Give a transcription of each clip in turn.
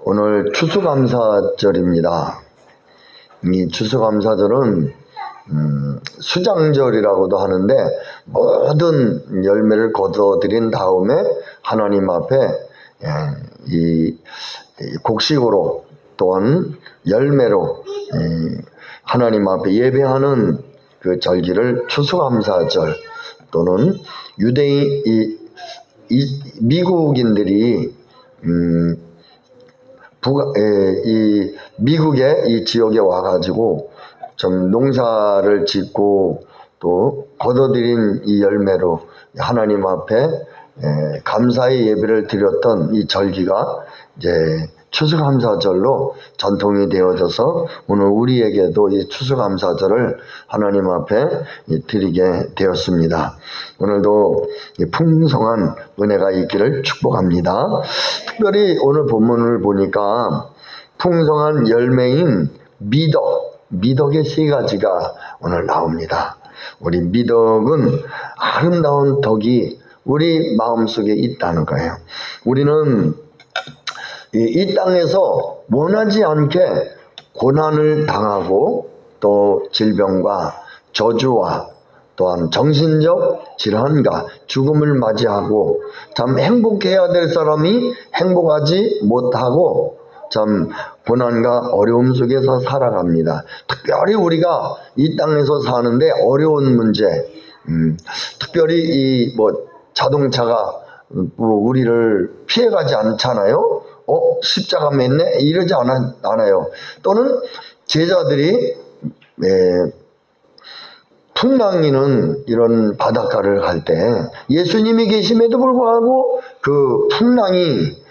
오늘 추수감사절입니다. 이 추수감사절은 수장절이라고도 하는데 모든 열매를 거둬들인 다음에 하나님 앞에 이 곡식으로 또한 열매로 하나님 앞에 예배하는 그 절기를 추수감사절 또는 유대인 미국인들이 이 미국의 이 지역에 와가지고 좀 농사를 짓고 또 거둬들인 이 열매로 하나님 앞에 감사의 예배를 드렸던 이 절기가 이제 추수감사절로 전통이 되어져서 오늘 우리에게도 이 추수감사절을 하나님 앞에 드리게 되었습니다. 오늘도 풍성한 은혜가 있기를 축복합니다. 특별히 오늘 본문을 보니까 풍성한 열매인 미덕의 세 가지가 오늘 나옵니다. 우리 미덕은 아름다운 덕이 우리 마음속에 있다는 거예요. 우리는 이 땅에서 원하지 않게 고난을 당하고 또 질병과 저주와 또한 정신적 질환과 죽음을 맞이하고 참 행복해야 될 사람이 행복하지 못하고 참 고난과 어려움 속에서 살아갑니다. 특별히 우리가 이 땅에서 사는데 어려운 문제, 특별히 이 자동차가 우리를 피해가지 않잖아요. 십자가 맺네? 이러지 않아요. 또는 제자들이 풍랑이는 이런 바닷가를 갈 때 예수님이 계심에도 불구하고 그 풍랑이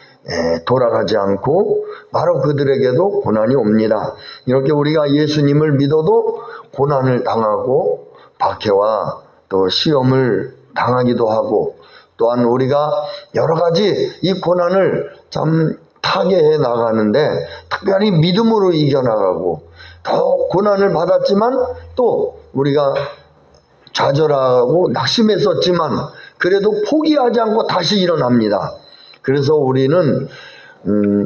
돌아가지 않고 바로 그들에게도 고난이 옵니다. 이렇게 우리가 예수님을 믿어도 고난을 당하고 박해와 또 시험을 당하기도 하고 또한 우리가 여러 가지 이 고난을 참 타개해 나가는데 특별히 믿음으로 이겨나가고 더 고난을 받았지만 또 우리가 좌절하고 낙심했었지만 그래도 포기하지 않고 다시 일어납니다. 그래서 우리는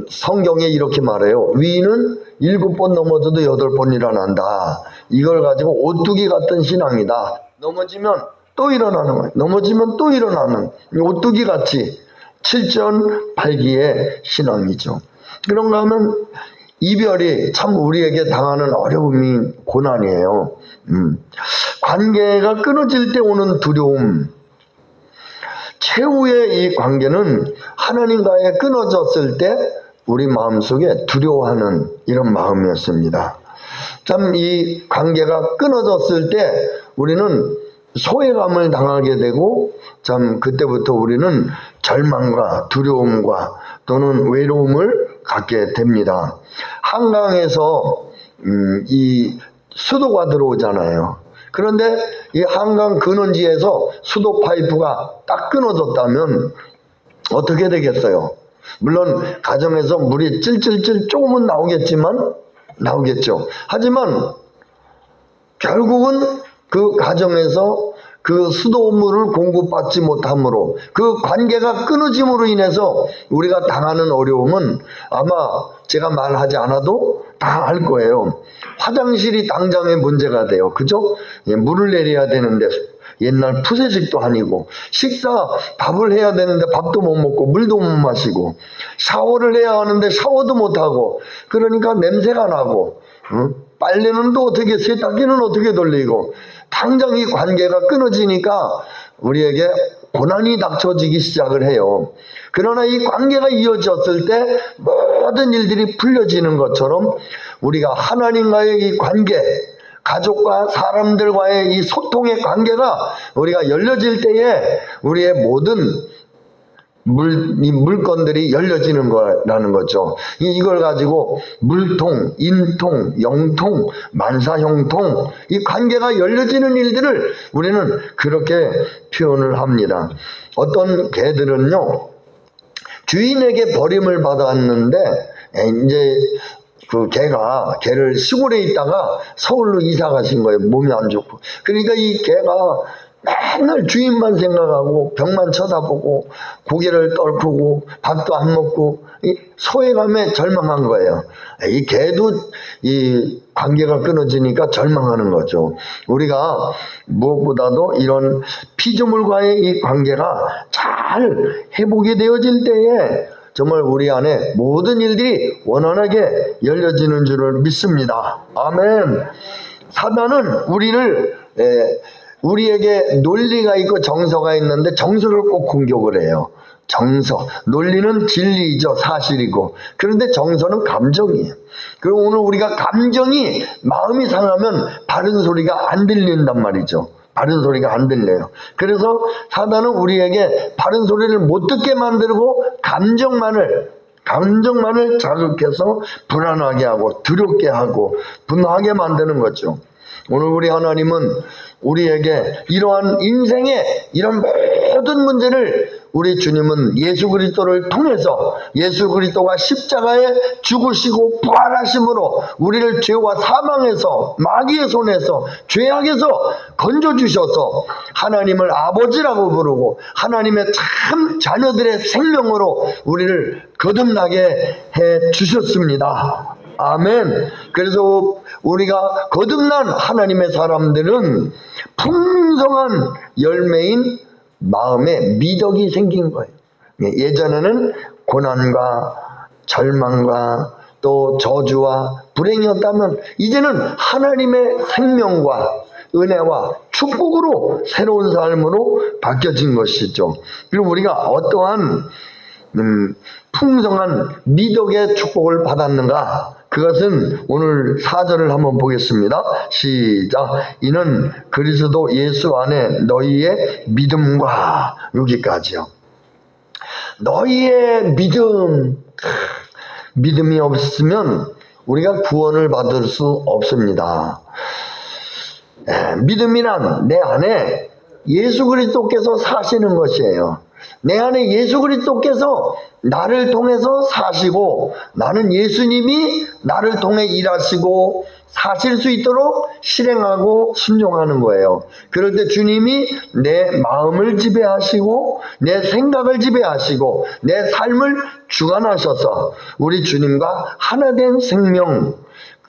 성경에 이렇게 말해요. 위인은 7번 넘어져도 8번 일어난다. 이걸 가지고 오뚜기 같은 신앙이다. 넘어지면 또 일어나는 거예요. 넘어지면 또 일어나는 오뚜기 같이 7전8기의 신앙이죠. 그런가 하면 이별이 참 우리에게 당하는 어려움이 고난이에요. 관계가 끊어질 때 오는 두려움. 최후의 이 관계는 하나님과의 끊어졌을 때 우리 마음속에 두려워하는 이런 마음이었습니다. 참 이 관계가 끊어졌을 때 우리는 소외감을 당하게 되고 참 그때부터 우리는 절망과 두려움과 또는 외로움을 갖게 됩니다. 한강에서 이 수도가 들어오잖아요. 그런데 이 한강 근원지에서 수도 파이프가 딱 끊어졌다면 어떻게 되겠어요? 물론 가정에서 물이 찔찔찔 조금은 나오겠죠. 하지만 결국은 그 가정에서 그 수도물을 공급받지 못함으로 그 관계가 끊어짐으로 인해서 우리가 당하는 어려움은 아마 제가 말하지 않아도 다 알 거예요. 화장실이 당장의 문제가 돼요. 그죠? 물을 내려야 되는데 옛날 푸세식도 아니고 밥을 해야 되는데 밥도 못 먹고 물도 못 마시고 샤워를 해야 하는데 샤워도 못 하고 그러니까 냄새가 나고 빨래는 또 어떻게 세탁기는 어떻게 돌리고 당장 이 관계가 끊어지니까 우리에게 고난이 닥쳐지기 시작을 해요. 그러나 이 관계가 이어졌을 때 모든 일들이 풀려지는 것처럼 우리가 하나님과의 이 관계, 가족과 사람들과의 이 소통의 관계가 우리가 열려질 때에 우리의 모든 물건들이 열려지는 거라는 거죠. 이걸 가지고 물통, 인통, 영통, 만사형통 이 관계가 열려지는 일들을 우리는 그렇게 표현을 합니다. 어떤 개들은요 주인에게 버림을 받았는데 이제 그 개를 시골에 있다가 서울로 이사 가신 거예요. 몸이 안 좋고. 그러니까 이 개가 맨날 주인만 생각하고 벽만 쳐다보고 고개를 떨구고 밥도 안 먹고 이 소외감에 절망한 거예요. 이 개도 이 관계가 끊어지니까 절망하는 거죠. 우리가 무엇보다도 이런 피조물과의 이 관계가 잘 회복이 되어질 때에 정말 우리 안에 모든 일들이 원활하게 열려지는 줄을 믿습니다. 아멘. 사단은 우리에게 논리가 있고 정서가 있는데 정서를 꼭 공격을 해요. 정서, 논리는 진리이죠, 사실이고. 그런데 정서는 감정이에요. 그리고 오늘 우리가 감정이 마음이 상하면 바른 소리가 안 들린단 말이죠. 바른 소리가 안 들려요. 그래서 사단은 우리에게 바른 소리를 못 듣게 만들고 감정만을 자극해서 불안하게 하고 두렵게 하고 분노하게 만드는 거죠. 오늘 우리 하나님은 우리에게 이러한 인생의 이런 모든 문제를 우리 주님은 예수 그리스도를 통해서 예수 그리스도가 십자가에 죽으시고 부활하심으로 우리를 죄와 사망에서 마귀의 손에서 죄악에서 건져주셔서 하나님을 아버지라고 부르고 하나님의 참 자녀들의 생명으로 우리를 거듭나게 해 주셨습니다. 아멘. 그래서 우리가 거듭난 하나님의 사람들은 풍성한 열매인 마음에 미덕이 생긴 거예요. 예전에는 고난과 절망과 또 저주와 불행이었다면 이제는 하나님의 생명과 은혜와 축복으로 새로운 삶으로 바뀌어진 것이죠. 그리고 우리가 어떠한 풍성한 미덕의 축복을 받았는가? 그것은 오늘 4절을 한번 보겠습니다. 시작. 이는 그리스도 예수 안에 너희의 믿음과, 여기까지요. 너희의 믿음이 없으면 우리가 구원을 받을 수 없습니다. 믿음이란 내 안에 예수 그리스도께서 사시는 것이에요. 내 안에 예수 그리스도께서 나를 통해서 사시고 나는 예수님이 나를 통해 일하시고 사실 수 있도록 실행하고 순종하는 거예요. 그럴 때 주님이 내 마음을 지배하시고 내 생각을 지배하시고 내 삶을 주관하셔서 우리 주님과 하나 된 생명,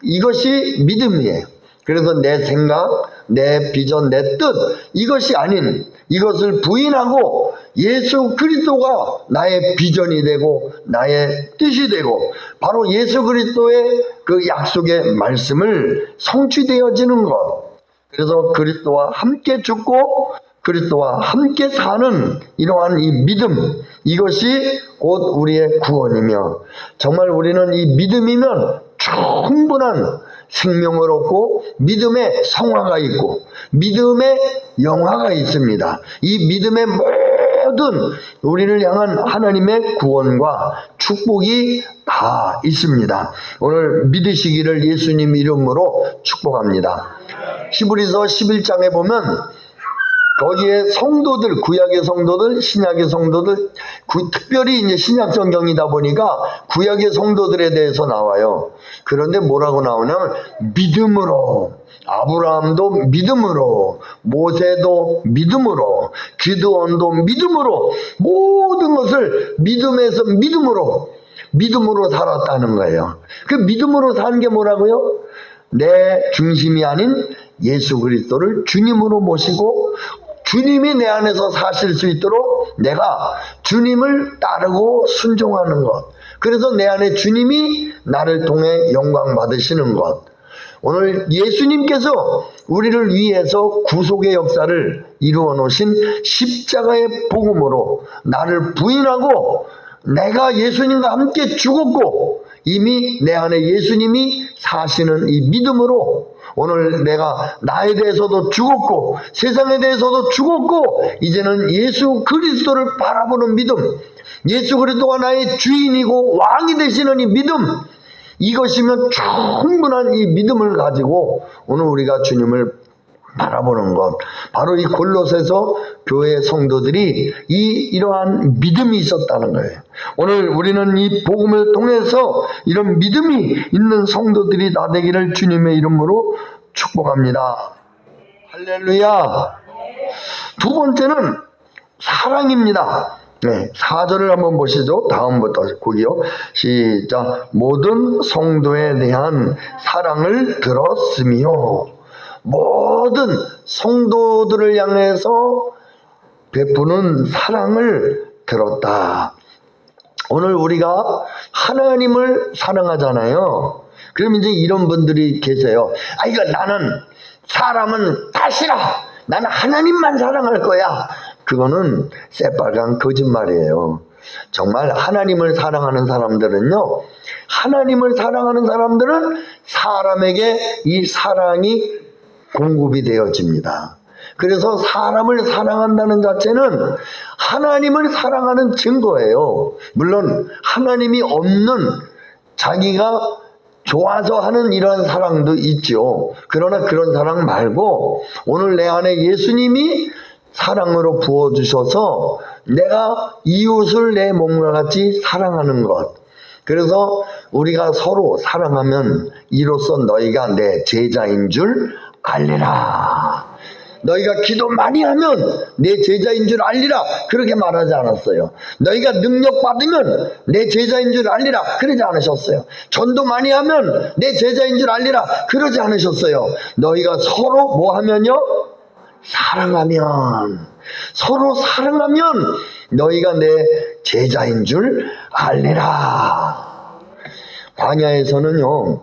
이것이 믿음이에요. 그래서 내 생각, 내 비전, 내 뜻, 이것이 아닌 이것을 부인하고 예수 그리스도가 나의 비전이 되고 나의 뜻이 되고 바로 예수 그리스도의 그 약속의 말씀을 성취되어지는 것. 그래서 그리스도와 함께 죽고 그리스도와 함께 사는 이러한 이 믿음, 이것이 곧 우리의 구원이며 정말 우리는 이 믿음이면 충분한 생명을 얻고 믿음의 성화가 있고 믿음의 영화가 있습니다. 이 믿음의 모든 우리를 향한 하나님의 구원과 축복이 다 있습니다. 오늘 믿으시기를 예수님 이름으로 축복합니다. 히브리서 11장에 보면 거기에 성도들, 구약의 성도들, 신약의 성도들, 특별히 이제 신약 성경이다 보니까 구약의 성도들에 대해서 나와요. 그런데 뭐라고 나오냐면 믿음으로, 아브라함도 믿음으로, 모세도 믿음으로, 기드온도 믿음으로, 모든 것을 믿음으로 살았다는 거예요. 그 믿음으로 사는 게 뭐라고요? 내 중심이 아닌 예수 그리스도를 주님으로 모시고 주님이 내 안에서 사실 수 있도록 내가 주님을 따르고 순종하는 것. 그래서 내 안에 주님이 나를 통해 영광 받으시는 것. 오늘 예수님께서 우리를 위해서 구속의 역사를 이루어 놓으신 십자가의 복음으로 나를 부인하고 내가 예수님과 함께 죽었고 이미 내 안에 예수님이 사시는 이 믿음으로 오늘 내가 나에 대해서도 죽었고 세상에 대해서도 죽었고 이제는 예수 그리스도를 바라보는 믿음, 예수 그리스도가 나의 주인이고 왕이 되시는 이 믿음, 이것이면 충분한 이 믿음을 가지고 오늘 우리가 주님을 바라보는 것, 바로 이 골로새서 교회 성도들이 이러한 믿음이 있었다는 거예요. 오늘 우리는 이 복음을 통해서 이런 믿음이 있는 성도들이 다 되기를 주님의 이름으로 축복합니다. 할렐루야. 두 번째는 사랑입니다. 네, 4절을 한번 보시죠. 다음부터 거기요. 시작. 모든 성도에 대한 사랑을 들었으며, 모든 성도들을 향해서 베푸는 사랑을 들었다. 오늘 우리가 하나님을 사랑하잖아요. 그럼 이제 이런 분들이 계세요. 이거 나는 사람은 다 싫어. 나는 하나님만 사랑할 거야. 그거는 새빨간 거짓말이에요. 정말 하나님을 사랑하는 사람들은요, 하나님을 사랑하는 사람들은 사람에게 이 사랑이 공급이 되어집니다. 그래서 사람을 사랑한다는 자체는 하나님을 사랑하는 증거예요. 물론 하나님이 없는 자기가 좋아서 하는 이런 사랑도 있죠. 그러나 그런 사랑 말고 오늘 내 안에 예수님이 사랑으로 부어주셔서 내가 이웃을 내 몸과 같이 사랑하는 것. 그래서 우리가 서로 사랑하면 이로써 너희가 내 제자인 줄 알리라. 너희가 기도 많이 하면 내 제자인 줄 알리라. 그렇게 말하지 않았어요. 너희가 능력 받으면 내 제자인 줄 알리라. 그러지 않으셨어요. 전도 많이 하면 내 제자인 줄 알리라. 그러지 않으셨어요. 너희가 서로 뭐 하면요? 사랑하면, 서로 사랑하면 너희가 내 제자인 줄 알리라. 광야에서는요,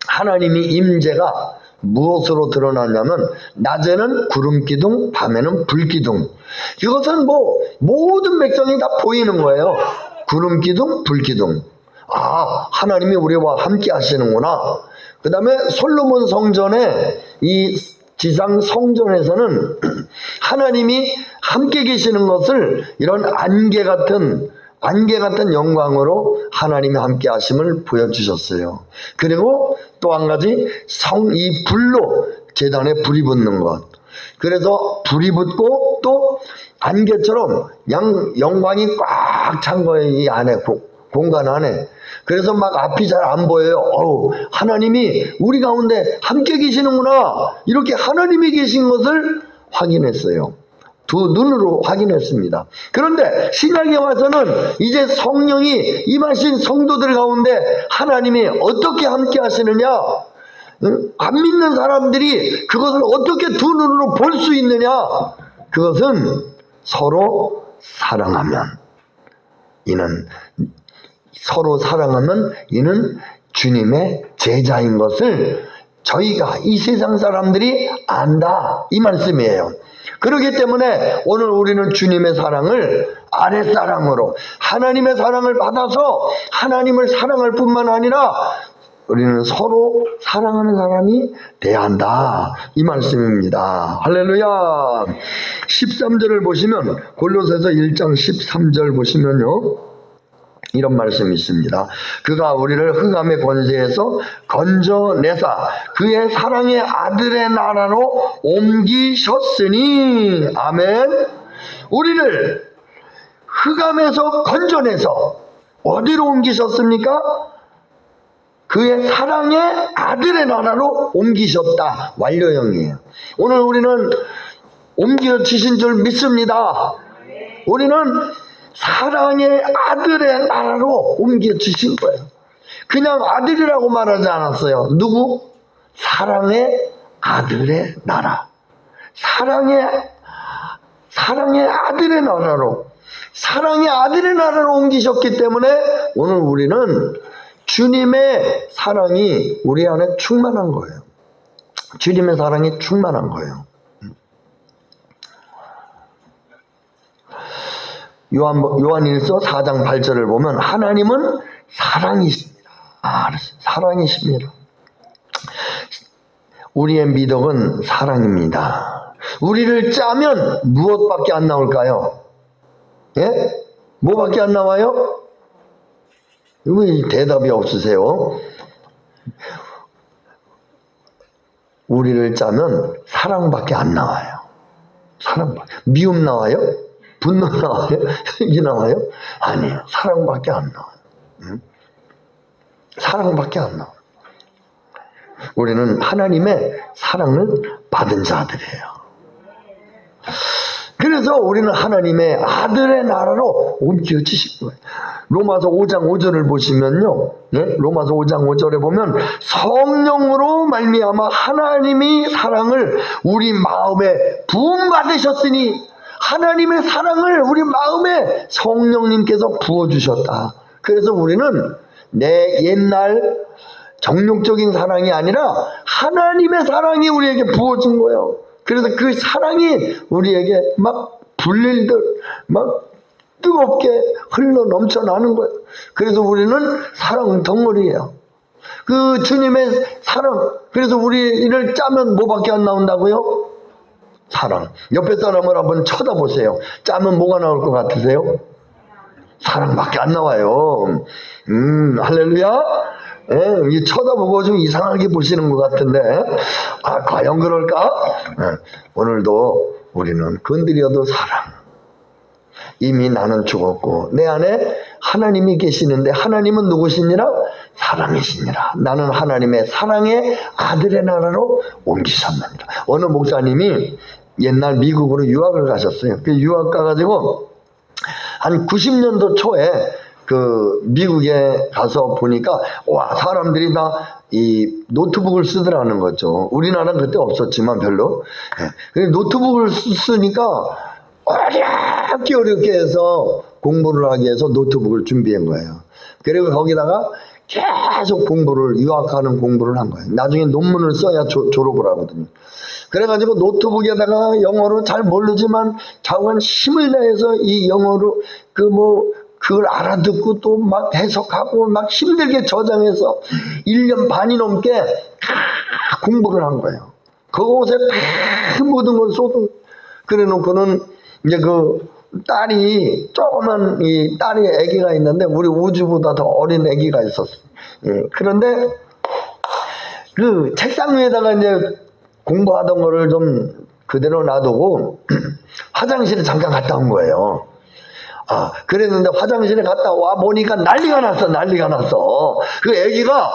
하나님이 임재가 무엇으로 드러났냐면 낮에는 구름기둥, 밤에는 불기둥. 이것은 뭐 모든 백성이 다 보이는 거예요. 구름기둥, 불기둥. 하나님이 우리와 함께 하시는구나. 그 다음에 솔로몬 성전에 이 지상 성전에서는 하나님이 함께 계시는 것을 이런 안개 같은 영광으로 하나님이 함께 하심을 보여주셨어요. 그리고 또 한 가지 이 불로 제단에 불이 붙는 것. 그래서 불이 붙고 또 안개처럼 영광이 꽉 찬 거예요. 이 안에 공간 안에. 그래서 막 앞이 잘 안 보여요. 하나님이 우리 가운데 함께 계시는구나. 이렇게 하나님이 계신 것을 확인했어요. 두 눈으로 확인했습니다. 그런데 신약에 와서는 이제 성령이 임하신 성도들 가운데 하나님이 어떻게 함께 하시느냐? 안 믿는 사람들이 그것을 어떻게 두 눈으로 볼 수 있느냐? 그것은 서로 사랑하면 이는 주님의 제자인 것을 저희가 이 세상 사람들이 안다. 이 말씀이에요. 그렇기 때문에 오늘 우리는 주님의 사랑을 아랫사랑으로 하나님의 사랑을 받아서 하나님을 사랑할 뿐만 아니라 우리는 서로 사랑하는 사람이 돼야 한다. 이 말씀입니다. 할렐루야. 13절을 보시면 골로새서 1장 13절 보시면요. 이런 말씀이 있습니다. 그가 우리를 흑암의 권세에서 건져내사 그의 사랑의 아들의 나라로 옮기셨으니 아멘. 우리를 흑암에서 건져내서 어디로 옮기셨습니까? 그의 사랑의 아들의 나라로 옮기셨다. 완료형이에요. 오늘 우리는 옮겨지신 줄 믿습니다. 우리는 사랑의 아들의 나라로 옮겨주신 거예요. 그냥 아들이라고 말하지 않았어요. 누구? 사랑의 아들의 나라. 사랑의 아들의 나라로, 사랑의 아들의 나라로 옮기셨기 때문에 오늘 우리는 주님의 사랑이 우리 안에 충만한 거예요. 주님의 사랑이 충만한 거예요. 요한일서 4장 8절을 보면 하나님은 사랑이십니다. 사랑이십니다. 우리의 미덕은 사랑입니다. 우리를 짜면 무엇밖에 안 나올까요? 예? 뭐밖에 안 나와요? 왜 대답이 없으세요? 우리를 짜면 사랑밖에 안 나와요. 미움 나와요? 분노 나와요? 이 나와요? 아니에요. 사랑밖에 안 나와요. 사랑밖에 안 나와요. 우리는 하나님의 사랑을 받은 자들이에요. 그래서 우리는 하나님의 아들의 나라로 옮겨지신 거예요. 로마서 5장 5절을 보시면요, 로마서 5장 5절에 보면 성령으로 말미암아 하나님이 사랑을 우리 마음에 부음받으셨으니, 하나님의 사랑을 우리 마음에 성령님께서 부어주셨다. 그래서 우리는 내 옛날 정욕적인 사랑이 아니라 하나님의 사랑이 우리에게 부어진 거예요. 그래서 그 사랑이 우리에게 막 불릴 듯 막 뜨겁게 흘러 넘쳐나는 거예요. 그래서 우리는 사랑 덩어리예요. 그 주님의 사랑. 그래서 우리를 짜면 뭐밖에 안 나온다고요? 사랑. 옆에 사람을 한번 쳐다보세요. 짜면 뭐가 나올 것 같으세요? 사랑밖에 안 나와요. 할렐루야. 이 쳐다보고 좀 이상하게 보시는 것 같은데, 과연 그럴까? 오늘도 우리는 건드려도 사랑. 이미 나는 죽었고 내 안에 하나님이 계시는데, 하나님은 누구시니라? 사랑이시니라. 나는 하나님의 사랑의 아들의 나라로 옮기셨느니라. 어느 목사님이 옛날 미국으로 유학을 가셨어요. 그 유학 가가지고 한 90년도 초에 그 미국에 가서 보니까, 와, 사람들이 다 이 노트북을 쓰더라는 거죠. 우리나라는 그때 없었지만 별로. 노트북을 쓰니까 어렵게 해서 공부를 하기 위해서 노트북을 준비한 거예요. 그리고 거기다가 계속 유학하는 공부를 한 거예요. 나중에 논문을 써야 졸업을 하거든요. 그래가지고 노트북에다가 영어로 잘 모르지만 자관 힘을 내서 이 영어로 그걸 알아듣고 또 막 해석하고 막 힘들게 저장해서 1년 반이 넘게 공부를 한 거예요. 그곳에 모든 걸 쏟은. 그래 놓고는 이제 그 딸이, 조그만 이 딸이 아기가 있는데, 우리 우주보다 더 어린 아기가 있었어. 그런데 그 책상 위에다가 이제 공부하던 거를 좀 그대로 놔두고 화장실에 잠깐 갔다 온 거예요. 그랬는데 화장실에 갔다 와 보니까 난리가 났어. 그 애기가,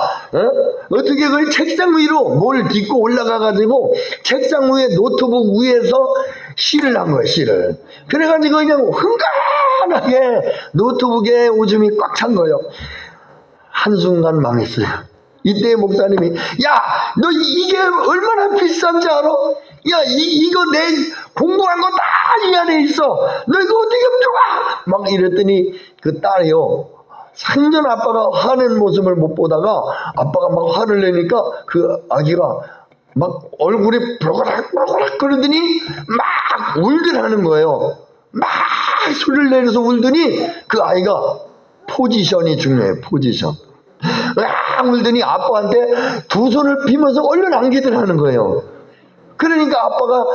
어떻게 그 책상 위로 뭘 딛고 올라가가지고 책상 위에 노트북 위에서 시를 한 거예요, 시를. 그래가지고 그냥 흥건하게 노트북에 오줌이 꽉 찬 거예요. 한순간 망했어요. 이때 목사님이, 야, 너 이게 얼마나 비싼지 알아? 야, 이거 내 공부한 거 다 이 안에 있어. 너 이거 어떻게 가져가? 막 이랬더니 그 딸이요, 상전 아빠가 화낸 모습을 못 보다가 아빠가 막 화를 내니까 그 아기가 막 얼굴이 부르락 그러더니 막 울더라는 거예요. 막 소리를 내면서 울더니 그 아이가 포지션이 중요해요. 포지션. 막 울더니 아빠한테 두 손을 비면서 얼른 안기더라는 거예요. 그러니까 아빠가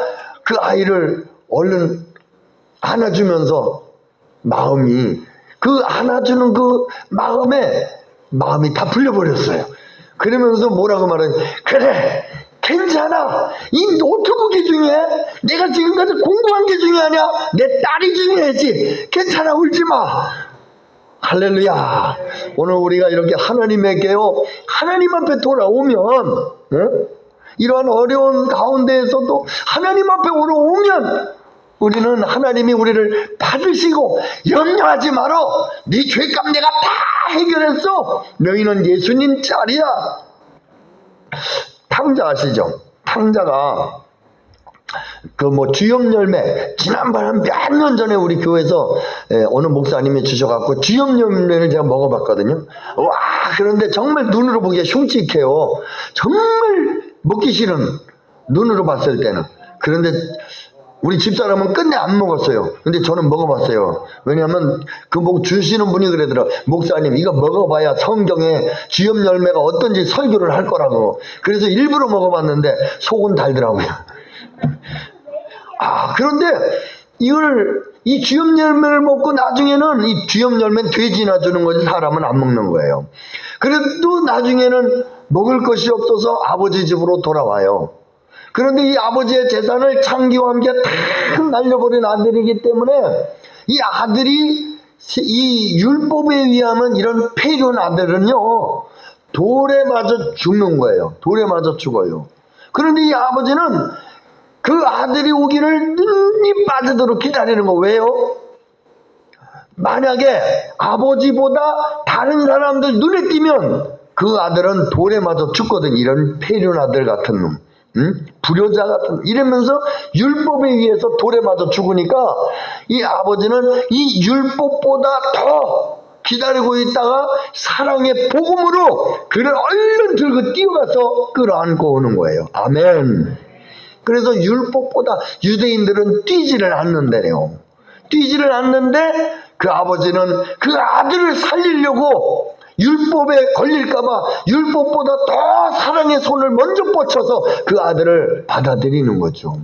그 아이를 얼른 안아주면서 그 안아주는 그 마음이 다 풀려버렸어요. 그러면서 뭐라고 말하냐, 그래, 괜찮아. 이 노트북이 중요해? 내가 지금까지 공부한 게 중요하냐? 내 딸이 중요하지. 괜찮아, 울지 마. 할렐루야. 오늘 우리가 이렇게 하나님 앞에 돌아오면, 이러한 어려운 가운데에서도 하나님 앞에 오면 우리는 하나님이 우리를 받으시고, 염려하지 마라. 네 죄값 내가 다 해결했어. 너희는 예수님 짤이야. 탕자 아시죠? 탕자가 주염 열매, 지난번 몇 년 전에 우리 교회에서 어느 목사님이 주셔갖고 주염 열매를 제가 먹어봤거든요. 와, 그런데 정말 눈으로 보기에 흉측해요. 정말 먹기 싫은, 눈으로 봤을 때는. 그런데 우리 집사람은 끝내 안 먹었어요. 근데 저는 먹어봤어요. 왜냐하면 주시는 분이 그러더라. 목사님, 이거 먹어봐야 성경에 주염 열매가 어떤지 설교를 할 거라고. 그래서 일부러 먹어봤는데 속은 달더라고요. 그런데 이 주염 열매를 먹고 나중에는, 이 주염 열매는 돼지나 주는 거지 사람은 안 먹는 거예요. 그래도 나중에는 먹을 것이 없어서 아버지 집으로 돌아와요. 그런데 이 아버지의 재산을 창기와 함께 다 날려버린 아들이기 때문에, 이 아들이, 이 율법에 의하면 이런 폐륜 아들은요, 돌에 맞아 죽는 거예요. 돌에 맞아 죽어요. 그런데 이 아버지는 그 아들이 오기를 눈이 빠지도록 기다리는 거. 왜요? 만약에 아버지보다 다른 사람들 눈에 띄면 그 아들은 돌에 맞아 죽거든. 이런 폐륜 아들 같은 놈, 불효자 같은 놈. 이러면서 율법에 의해서 돌에 맞아 죽으니까 이 아버지는 이 율법보다 더 기다리고 있다가 사랑의 복음으로 그를 얼른 들고 뛰어가서 끌어안고 오는 거예요. 아멘. 그래서 율법보다 유대인들은 뛰지를 않는데요. 뛰지를 않는데 그 아버지는 그 아들을 살리려고 율법에 걸릴까봐 율법보다 더 사랑의 손을 먼저 뻗쳐서 그 아들을 받아들이는 거죠.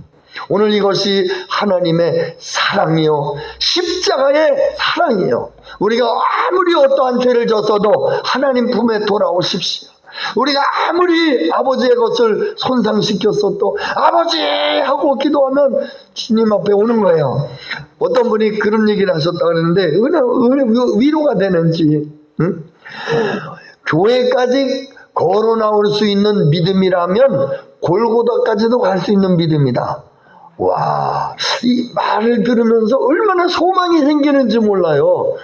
오늘 이것이 하나님의 사랑이요, 십자가의 사랑이요. 우리가 아무리 어떠한 죄를 졌어도 하나님 품에 돌아오십시오. 우리가 아무리 아버지의 것을 손상시켰어도 아버지 하고 기도하면 주님 앞에 오는 거예요. 어떤 분이 그런 얘기를 하셨다 그랬는데 위로가 되는지, 교회까지 걸어 나올 수 있는 믿음이라면 골고다까지도 갈 수 있는 믿음이다. 와, 이 말을 들으면서 얼마나 소망이 생기는지 몰라요.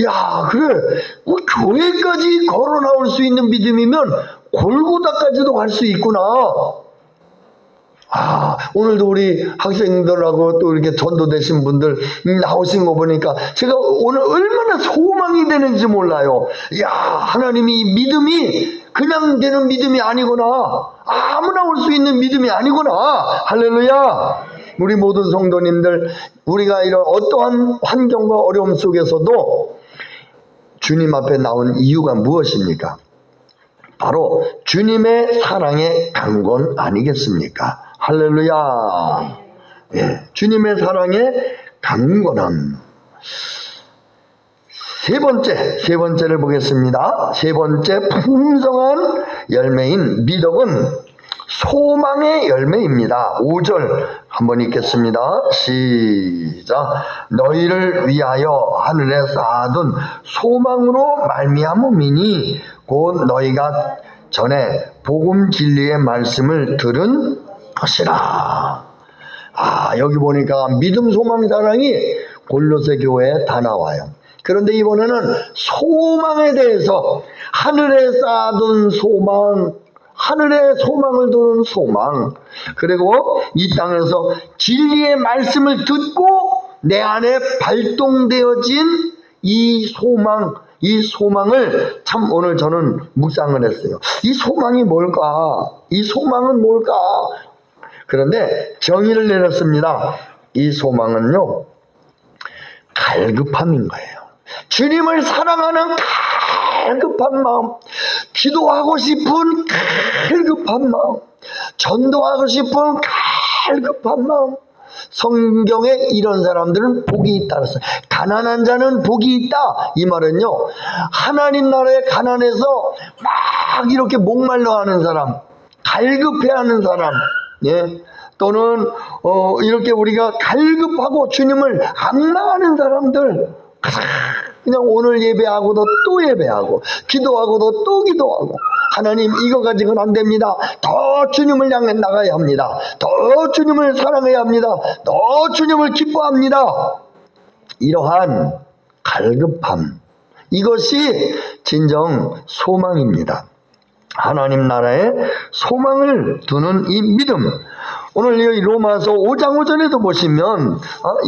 야, 그래, 교회까지 걸어 나올 수 있는 믿음이면 골고다까지도 갈 수 있구나. 아, 오늘도 우리 학생들하고 또 이렇게 전도되신 분들 나오신 거 보니까 제가 오늘 얼마나 소망이 되는지 몰라요. 야, 하나님이 이 믿음이 그냥 되는 믿음이 아니구나. 아무나 올 수 있는 믿음이 아니구나. 할렐루야. 우리 모든 성도님들, 우리가 이런 어떠한 환경과 어려움 속에서도 주님 앞에 나온 이유가 무엇입니까? 바로 주님의 사랑의 강권 아니겠습니까? 할렐루야. 예, 주님의 사랑의 강권함. 세 번째를 보겠습니다. 세 번째 풍성한 열매인 미덕은 소망의 열매입니다. 5절 한번 읽겠습니다. 시작. 너희를 위하여 하늘에 쌓아둔 소망으로 말미암음이니 곧 너희가 전에 복음 진리의 말씀을 들은 것이라. 아, 여기 보니까 믿음, 소망, 사랑이 골로새 교회에 다 나와요. 그런데 이번에는 소망에 대해서 하늘에 쌓아둔 소망, 하늘의 소망을 두는 소망, 그리고 이 땅에서 진리의 말씀을 듣고 내 안에 발동되어진 이 소망, 이 소망을 참 오늘 저는 묵상을 했어요. 이 소망이 뭘까? 이 소망은 뭘까? 그런데 정의를 내렸습니다. 이 소망은요, 갈급함인 거예요. 주님을 사랑하는 갈급한 마음, 기도하고 싶은 갈급한 마음, 전도하고 싶은 갈급한 마음. 성경에 이런 사람들은 복이 있다 그랬어요. 가난한 자는 복이 있다. 이 말은요, 하나님 나라의 가난에서 막 이렇게 목말라 하는 사람, 갈급해 하는 사람, 예, 또는 이렇게 우리가 갈급하고 주님을 앙망하는 사람들, 그냥 오늘 예배하고도 또 예배하고 기도하고도 또 기도하고, 하나님 이거 가지고는 안 됩니다. 더 주님을 향해 나가야 합니다. 더 주님을 사랑해야 합니다. 더 주님을 기뻐합니다. 이러한 갈급함, 이것이 진정 소망입니다. 하나님 나라에 소망을 두는 이 믿음. 오늘 여기 로마서 5장 5절에도 보시면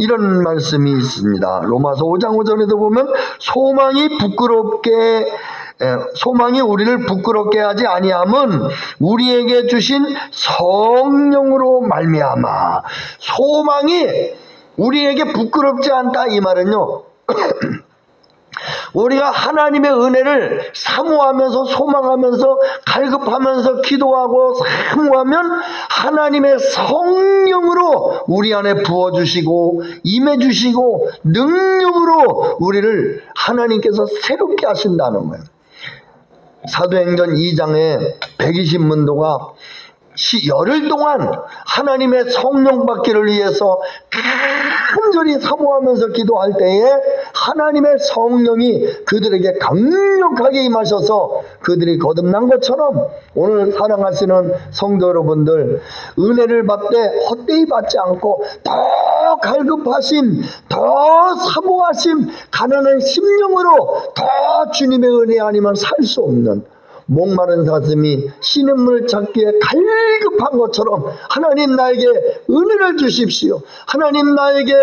이런 말씀이 있습니다. 로마서 5장 5절에도 보면 소망이 우리를 부끄럽게 하지 아니함은 우리에게 주신 성령으로 말미암아. 소망이 우리에게 부끄럽지 않다. 이 말은요, 우리가 하나님의 은혜를 사모하면서 소망하면서 갈급하면서 기도하고 사모하면 하나님의 성령으로 우리 안에 부어주시고 임해주시고 능력으로 우리를 하나님께서 새롭게 하신다는 거예요. 사도행전 2장에 120문도가 열흘 동안 하나님의 성령 받기를 위해서 간절히 사모하면서 기도할 때에 하나님의 성령이 그들에게 강력하게 임하셔서 그들이 거듭난 것처럼 오늘 사랑하시는 성도 여러분들, 은혜를 받되 헛되이 받지 않고 더 갈급하심, 더 사모하심, 가난한 심령으로 더 주님의 은혜 아니면 살 수 없는, 목마른 사슴이 시냇물 찾기에 갈급한 것처럼 하나님 나에게 은혜를 주십시오. 하나님 나에게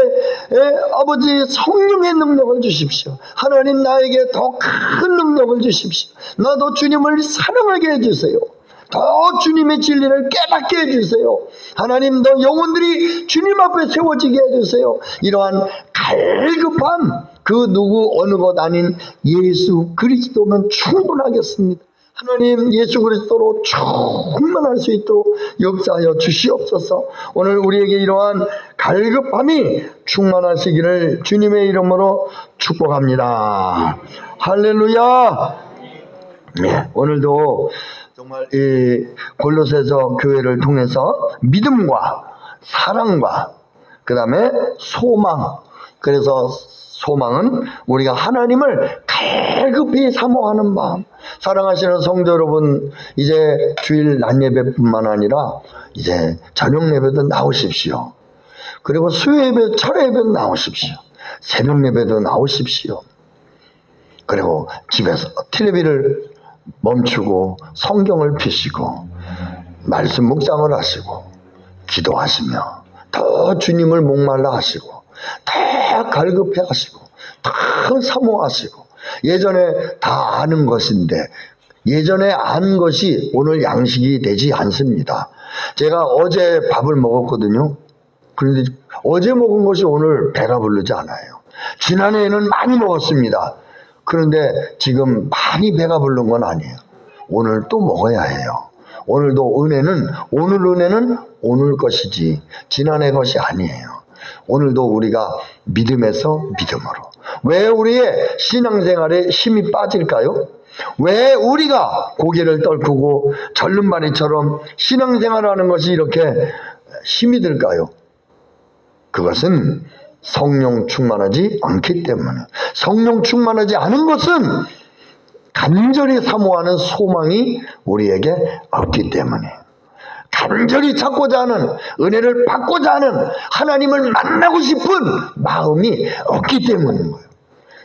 아버지 성령의 능력을 주십시오. 하나님 나에게 더 큰 능력을 주십시오. 나도 주님을 사랑하게 해주세요. 더 주님의 진리를 깨닫게 해주세요. 하나님, 더 영혼들이 주님 앞에 세워지게 해주세요. 이러한 갈급함, 그 누구 어느 것 아닌 예수 그리스도면 충분하겠습니다. 하나님, 예수 그리스도로 충만할 수 있도록 역사하여 주시옵소서. 오늘 우리에게 이러한 갈급함이 충만하시기를 주님의 이름으로 축복합니다. 할렐루야. 네, 오늘도 정말 이 골로새서 교회를 통해서 믿음과 사랑과 그 다음에 소망, 그래서 소망은 우리가 하나님을 갈급히 사모하는 마음. 사랑하시는 성도 여러분, 이제 주일 낮 예배뿐만 아니라 이제 저녁 예배도 나오십시오. 그리고 수요 예배, 철회 예배도 나오십시오. 새벽 예배도 나오십시오. 그리고 집에서 텔레비를 멈추고 성경을 펴시고 말씀 묵상을 하시고 기도하시며 더 주님을 목말라 하시고 더 갈급해 하시고 더 사모하시고, 예전에 다 아는 것인데 예전에 안 것이 오늘 양식이 되지 않습니다. 제가 어제 밥을 먹었거든요. 그런데 어제 먹은 것이 오늘 배가 부르지 않아요. 지난해에는 많이 먹었습니다. 그런데 지금 많이 배가 부른 건 아니에요. 오늘 또 먹어야 해요. 오늘도 은혜는, 오늘 은혜는 오늘 것이지 지난해 것이 아니에요. 오늘도 우리가 믿음에서 믿음으로. 왜 우리의 신앙생활에 힘이 빠질까요? 왜 우리가 고개를 떨구고 절름발이처럼 신앙생활하는 것이 이렇게 힘이 들까요? 그것은 성령 충만하지 않기 때문에. 성령 충만하지 않은 것은 간절히 사모하는 소망이 우리에게 없기 때문에, 간절히 찾고자 하는, 은혜를 받고자 하는, 하나님을 만나고 싶은 마음이 없기 때문인 거예요.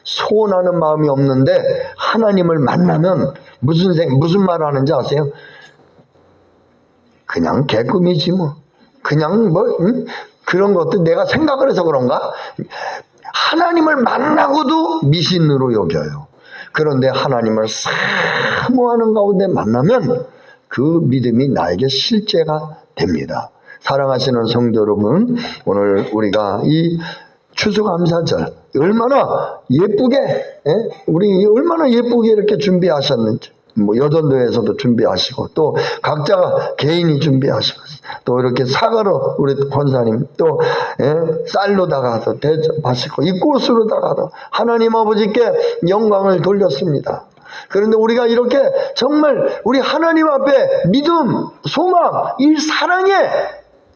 소원하는 마음이 없는데 하나님을 만나면 무슨 말 하는지 아세요? 그냥 개꿈이지 뭐. 그냥 그런 것도 내가 생각을 해서 그런가? 하나님을 만나고도 미신으로 여겨요. 그런데 하나님을 사모하는 가운데 만나면 그 믿음이 나에게 실제가 됩니다. 사랑하시는 성도 여러분, 오늘 우리가 이 추수감사절 얼마나 예쁘게, 우리 얼마나 예쁘게 이렇게 준비하셨는지, 여전도에서도 준비하시고 또 각자가 개인이 준비하시고 또 이렇게 사과로 우리 권사님 또 쌀로다가도 대접하시고 이 꽃으로다가도 하나님 아버지께 영광을 돌렸습니다. 그런데 우리가 이렇게 정말 우리 하나님 앞에 믿음, 소망, 이 사랑의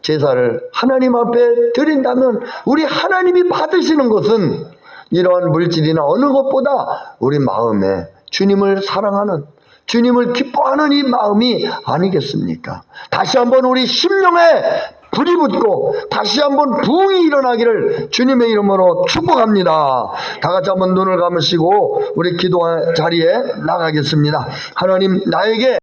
제사를 하나님 앞에 드린다면 우리 하나님이 받으시는 것은 이러한 물질이나 어느 것보다 우리 마음에 주님을 사랑하는, 주님을 기뻐하는 이 마음이 아니겠습니까? 다시 한번 우리 심령에 불이 붙고 다시 한번 부흥이 일어나기를 주님의 이름으로 축복합니다. 다 같이 한번 눈을 감으시고 우리 기도 자리에 나가겠습니다. 하나님, 나에게